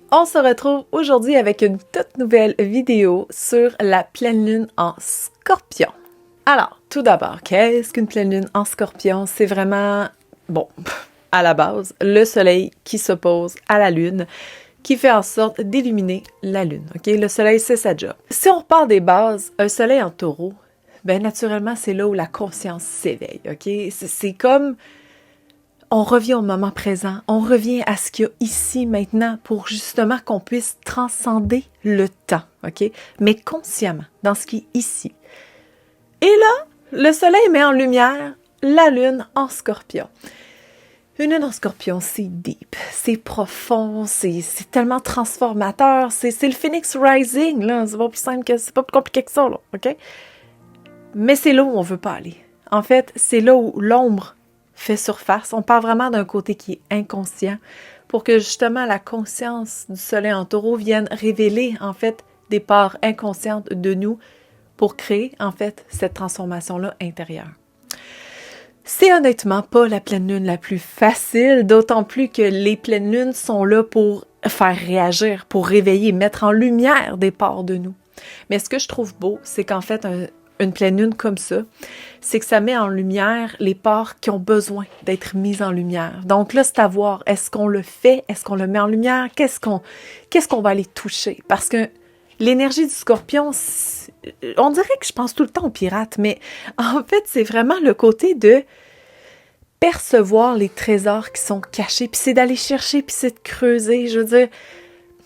On se retrouve aujourd'hui avec une toute nouvelle vidéo sur la pleine lune en Scorpion. Alors, tout d'abord, qu'est-ce qu'une pleine lune en Scorpion? C'est vraiment, bon, à la base, le soleil qui s'oppose à la lune, qui fait en sorte d'illuminer la lune, ok? Le soleil, c'est sa job. Si on repart des bases, un soleil en taureau, ben naturellement, c'est là où la conscience s'éveille, ok? C'est comme... On revient au moment présent, on revient à ce qu'il y a ici, maintenant, pour justement qu'on puisse transcender le temps, ok? Mais consciemment, dans ce qui est ici. Et là, le soleil met en lumière la lune en Scorpion. Une lune en Scorpion, c'est deep, c'est profond, c'est tellement transformateur, c'est le Phoenix Rising, là, c'est pas plus simple que, c'est pas plus compliqué que ça, là, ok? Mais c'est là où on veut pas aller. En fait, c'est là où l'ombre fait surface. On parle vraiment d'un côté qui est inconscient pour que justement la conscience du soleil en taureau vienne révéler en fait des parts inconscientes de nous pour créer en fait cette transformation-là intérieure. C'est honnêtement pas la pleine lune la plus facile, d'autant plus que les pleines lunes sont là pour faire réagir, pour réveiller, mettre en lumière des parts de nous. Mais ce que je trouve beau, c'est qu'en fait, une pleine lune comme ça, c'est que ça met en lumière les parts qui ont besoin d'être mises en lumière. Donc là, c'est à voir, est-ce qu'on le fait? Est-ce qu'on le met en lumière? Qu'est-ce qu'on va aller toucher? Parce que l'énergie du Scorpion, on dirait que je pense tout le temps aux pirates, mais en fait, c'est vraiment le côté de percevoir les trésors qui sont cachés, puis c'est d'aller chercher, puis c'est de creuser. Je veux dire,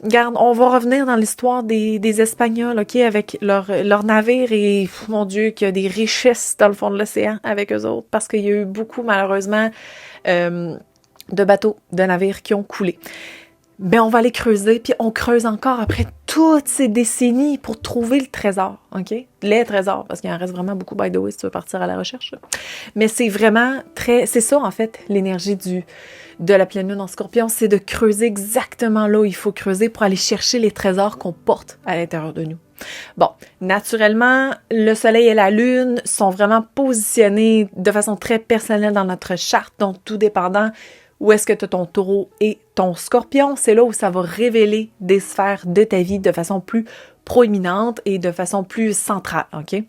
regarde, on va revenir dans l'histoire des Espagnols, ok, avec leur navire et, mon Dieu, qu'il y a des richesses dans le fond de l'océan avec eux autres, parce qu'il y a eu beaucoup, malheureusement, de bateaux, de navires qui ont coulé. Ben, on va aller creuser, puis on creuse encore après toutes ces décennies pour trouver le trésor, ok? Les trésors, parce qu'il en reste vraiment beaucoup, by the way, si tu veux partir à la recherche. Mais c'est vraiment c'est ça, en fait, l'énergie de la pleine lune en Scorpion, c'est de creuser exactement là où il faut creuser pour aller chercher les trésors qu'on porte à l'intérieur de nous. Bon, naturellement, le soleil et la lune sont vraiment positionnés de façon très personnelle dans notre charte, donc tout dépendant où est-ce que tu as ton taureau et ton scorpion, c'est là où ça va révéler des sphères de ta vie de façon plus proéminente et de façon plus centrale, ok?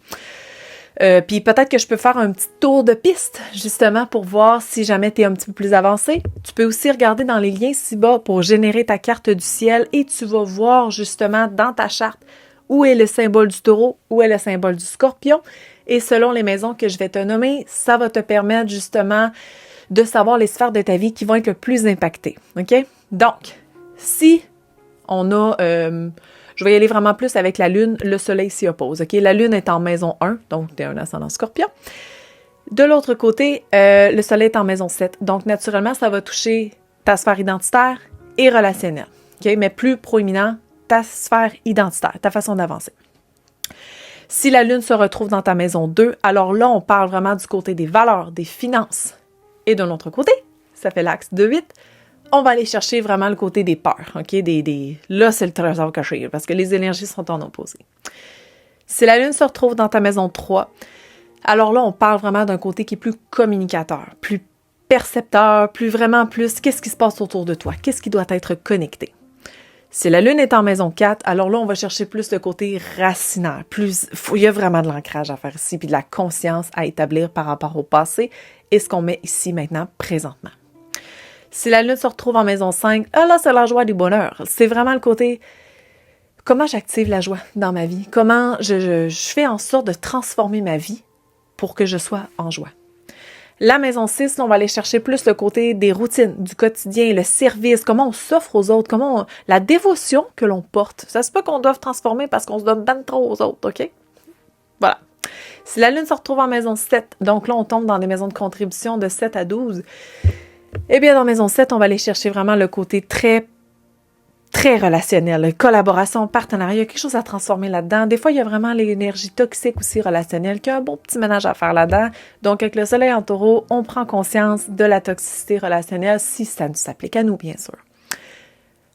Puis peut-être que je peux faire un petit tour de piste, justement, pour voir si jamais tu es un petit peu plus avancé. Tu peux aussi regarder dans les liens ci-bas pour générer ta carte du ciel et tu vas voir justement dans ta charte où est le symbole du taureau, où est le symbole du scorpion. Et selon les maisons que je vais te nommer, ça va te permettre justement de savoir les sphères de ta vie qui vont être le plus impactées, ok? Donc, si on a... je vais y aller vraiment plus avec la lune, le soleil s'y oppose, ok? La lune est en maison 1, donc tu es un ascendant scorpion. De l'autre côté, le soleil est en maison 7, donc naturellement, ça va toucher ta sphère identitaire et relationnelle, ok? Mais plus proéminent, ta sphère identitaire, ta façon d'avancer. Si la lune se retrouve dans ta maison 2, alors là, on parle vraiment du côté des valeurs, des finances. Et de l'autre côté, ça fait l'axe de 8, on va aller chercher vraiment le côté des peurs, ok? Là, c'est le trésor caché, parce que les énergies sont en opposé. Si la lune se retrouve dans ta maison 3, alors là, on parle vraiment d'un côté qui est plus communicateur, plus percepteur, plus, qu'est-ce qui se passe autour de toi? Qu'est-ce qui doit être connecté? Si la lune est en maison 4, alors là, on va chercher plus le côté racinaire. Il y a vraiment de l'ancrage à faire ici, puis de la conscience à établir par rapport au passé et ce qu'on met ici, maintenant, présentement. Si la lune se retrouve en maison 5, ah là, c'est la joie du bonheur. C'est vraiment le côté, comment j'active la joie dans ma vie? Comment je fais en sorte de transformer ma vie pour que je sois en joie? La maison 6, on va aller chercher plus le côté des routines, du quotidien, le service, comment on s'offre aux autres, la dévotion que l'on porte. Ça se peut qu'on doive transformer parce qu'on se donne ben trop aux autres, ok? Voilà. Si la lune se retrouve en maison 7, donc là, on tombe dans des maisons de contribution de 7 à 12, eh bien, dans maison 7, on va aller chercher vraiment le côté très, très relationnel, collaboration, partenariat, quelque chose à transformer là-dedans. Des fois, il y a vraiment l'énergie toxique aussi relationnelle, qui a un bon petit ménage à faire là-dedans. Donc, avec le soleil en taureau, on prend conscience de la toxicité relationnelle si ça nous s'applique à nous, bien sûr.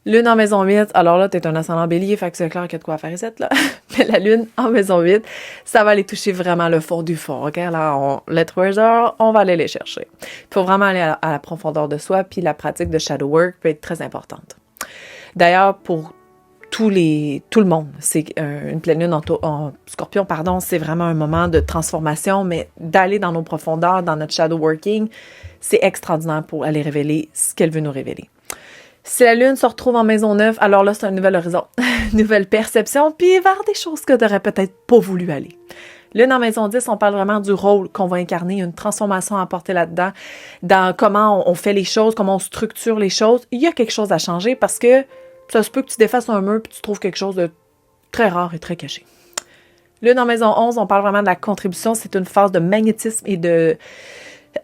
Lune en maison 8, alors là, t'es un ascendant bélier, fait que c'est clair qu'il y a de quoi faire ici, là. Mais la lune en maison 8, ça va aller toucher vraiment le fond du fond, ok? Là, les trésors, on va aller les chercher. Il faut vraiment aller à la profondeur de soi, puis la pratique de shadow work peut être très importante. D'ailleurs, pour tout le monde, c'est une pleine lune en Scorpion, pardon, c'est vraiment un moment de transformation, mais d'aller dans nos profondeurs, dans notre shadow working, c'est extraordinaire pour aller révéler ce qu'elle veut nous révéler. Si la lune se retrouve en maison 9, alors là, c'est un nouvel horizon, nouvelle perception, puis vers des choses que tu n'aurais peut-être pas voulu aller. Lune en maison 10, on parle vraiment du rôle qu'on va incarner, une transformation à apporter là-dedans, dans comment on fait les choses, comment on structure les choses. Il y a quelque chose à changer parce que ça se peut que tu défasses un mur puis tu trouves quelque chose de très rare et très caché. Lune en maison 11, on parle vraiment de la contribution. C'est une phase de magnétisme et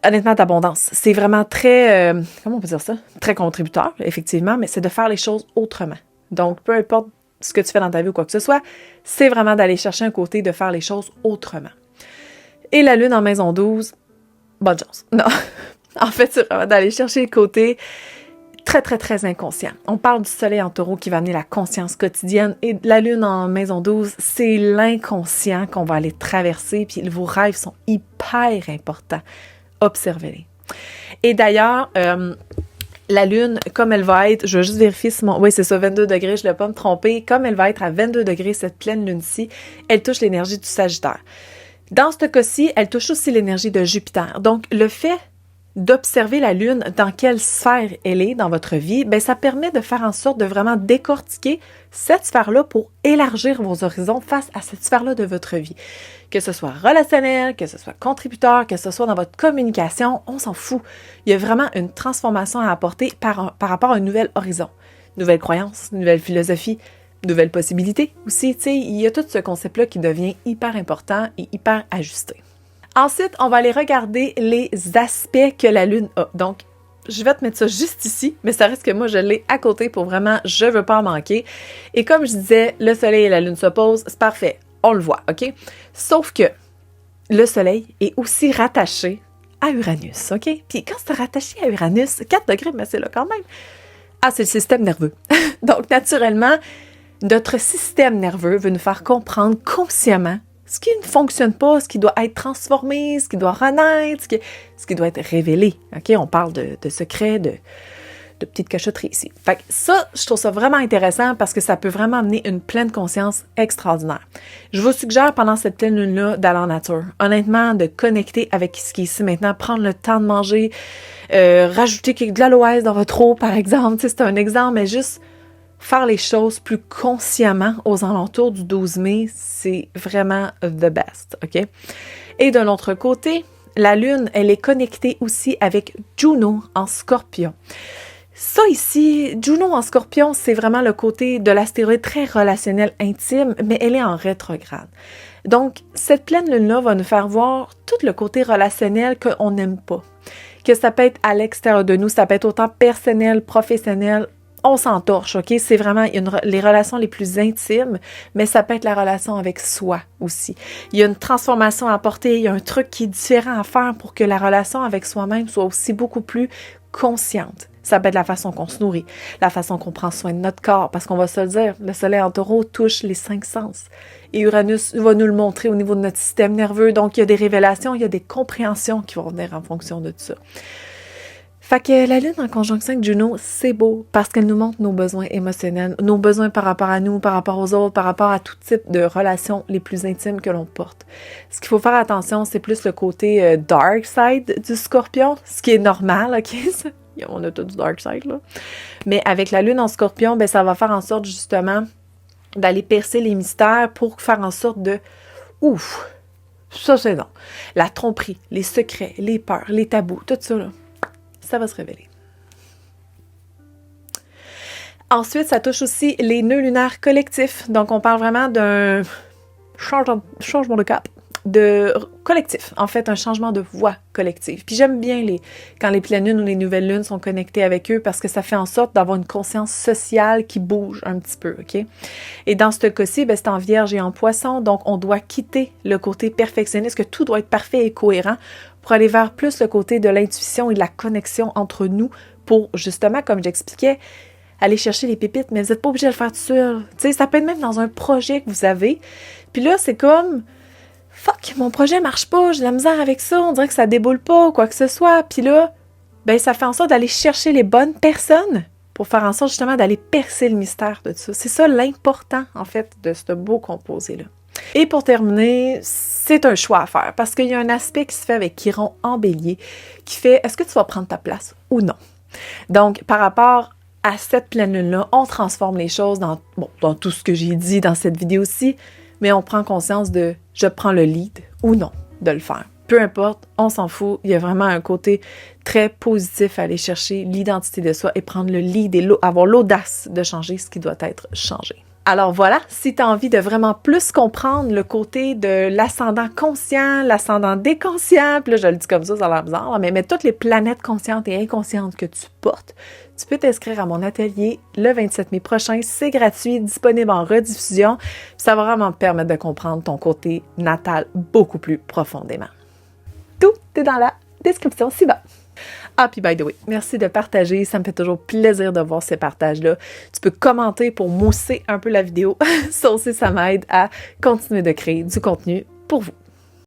honnêtement, d'abondance. C'est vraiment très, comment on peut dire ça? Très contributeur, effectivement, mais c'est de faire les choses autrement. Donc, peu importe ce que tu fais dans ta vie ou quoi que ce soit, c'est vraiment d'aller chercher un côté de faire les choses autrement. Et la lune en maison 12, bonne chance. Non, en fait, c'est vraiment d'aller chercher le côté très, très, très inconscient. On parle du soleil en taureau qui va amener la conscience quotidienne et la lune en maison 12, c'est l'inconscient qu'on va aller traverser, puis vos rêves sont hyper importants. Observez-les. Et d'ailleurs, la lune, comme elle va être, je vais juste vérifier si oui, c'est ça, 22 degrés, je ne vais pas me tromper, comme elle va être à 22 degrés, cette pleine lune-ci, elle touche l'énergie du Sagittaire. Dans ce cas-ci, elle touche aussi l'énergie de Jupiter. Donc, le fait d'observer la lune, dans quelle sphère elle est dans votre vie, ben ça permet de faire en sorte de vraiment décortiquer cette sphère-là pour élargir vos horizons face à cette sphère-là de votre vie. Que ce soit relationnel, que ce soit contributeur, que ce soit dans votre communication, on s'en fout. Il y a vraiment une transformation à apporter par rapport à un nouvel horizon. Nouvelle croyance, nouvelle philosophie, nouvelles possibilités aussi. Tu sais, il y a tout ce concept-là qui devient hyper important et hyper ajusté. Ensuite, on va aller regarder les aspects que la lune a. Donc, je vais te mettre ça juste ici, mais ça reste que moi, je l'ai à côté pour vraiment, je veux pas en manquer. Et comme je disais, le soleil et la lune s'opposent, c'est parfait, on le voit, OK? Sauf que le soleil est aussi rattaché à Uranus, OK? Puis quand c'est rattaché à Uranus, 4 degrés, mais c'est là quand même. Ah, c'est le système nerveux. Donc, naturellement, notre système nerveux veut nous faire comprendre consciemment ce qui ne fonctionne pas, ce qui doit être transformé, ce qui doit renaître, ce qui doit être révélé. OK? On parle de secrets, de petites cachotteries ici. Fait que ça, je trouve ça vraiment intéressant parce que ça peut vraiment amener une pleine conscience extraordinaire. Je vous suggère pendant cette pleine lune-là d'aller en nature. Honnêtement, de connecter avec ce qui est ici maintenant, prendre le temps de manger, rajouter de l'aloès dans votre eau, par exemple. Tu sais, c'est un exemple, mais juste faire les choses plus consciemment aux alentours du 12 mai, c'est vraiment the best, OK? Et de l'autre côté, la lune, elle est connectée aussi avec Juno en Scorpion. Ça ici, Juno en Scorpion, c'est vraiment le côté de l'astéroïde très relationnel, intime, mais elle est en rétrograde. Donc, cette pleine lune-là va nous faire voir tout le côté relationnel qu'on n'aime pas. Que ça peut être à l'extérieur de nous, ça peut être autant personnel, professionnel, on s'entorche, OK? C'est vraiment les relations les plus intimes, mais ça peut être la relation avec soi aussi. Il y a une transformation à apporter, il y a un truc qui est différent à faire pour que la relation avec soi-même soit aussi beaucoup plus consciente. Ça peut être la façon qu'on se nourrit, la façon qu'on prend soin de notre corps, parce qu'on va se le dire, le soleil en taureau touche les 5 sens. Et Uranus va nous le montrer au niveau de notre système nerveux, donc il y a des révélations, il y a des compréhensions qui vont venir en fonction de tout ça. Fait que la lune en conjonction avec Juno, c'est beau parce qu'elle nous montre nos besoins émotionnels, nos besoins par rapport à nous, par rapport aux autres, par rapport à tout type de relations les plus intimes que l'on porte. Ce qu'il faut faire attention, c'est plus le côté dark side du Scorpion, ce qui est normal, OK? On a tout du dark side, là. Mais avec la lune en Scorpion, ben ça va faire en sorte justement d'aller percer les mystères pour faire en sorte de ouf, ça c'est non. La tromperie, les secrets, les peurs, les tabous, tout ça là. Ça va se révéler. Ensuite, ça touche aussi les nœuds lunaires collectifs. Donc, on parle vraiment d'un changement de cap, de collectif. En fait, un changement de voix collective. Puis j'aime bien quand les pleines lunes ou les nouvelles lunes sont connectées avec eux parce que ça fait en sorte d'avoir une conscience sociale qui bouge un petit peu, OK? Et dans ce cas-ci, ben, c'est en Vierge et en Poisson, donc on doit quitter le côté perfectionniste, que tout doit être parfait et cohérent pour aller vers plus le côté de l'intuition et de la connexion entre nous pour, justement, comme j'expliquais, aller chercher les pépites, mais vous n'êtes pas obligé de le faire tout seul. Tu sais, ça peut être même dans un projet que vous avez. Puis là, c'est comme, fuck, mon projet marche pas, j'ai de la misère avec ça, on dirait que ça déboule pas ou quoi que ce soit. Puis là, ben ça fait en sorte d'aller chercher les bonnes personnes pour faire en sorte justement d'aller percer le mystère de tout ça. C'est ça l'important, en fait, de ce beau composé-là. Et pour terminer, c'est un choix à faire parce qu'il y a un aspect qui se fait avec Chiron en Bélier qui fait est-ce que tu vas prendre ta place ou non? Donc, par rapport à cette pleine lune-là, on transforme les choses dans tout ce que j'ai dit dans cette vidéo-ci, mais on prend conscience de je prends le lead ou non de le faire. Peu importe, on s'en fout. Il y a vraiment un côté très positif à aller chercher l'identité de soi et prendre le lead et avoir l'audace de changer ce qui doit être changé. Alors voilà, si tu as envie de vraiment plus comprendre le côté de l'ascendant conscient, l'ascendant déconscient, puis là je le dis comme ça a l'air bizarre, mais toutes les planètes conscientes et inconscientes que tu portes, tu peux t'inscrire à mon atelier le 27 mai prochain. C'est gratuit, disponible en rediffusion. Ça va vraiment te permettre de comprendre ton côté natal beaucoup plus profondément. Tout est dans la description ci-bas. Ah, puis by the way, merci de partager, ça me fait toujours plaisir de voir ces partages-là. Tu peux commenter pour mousser un peu la vidéo, ça aussi ça m'aide à continuer de créer du contenu pour vous.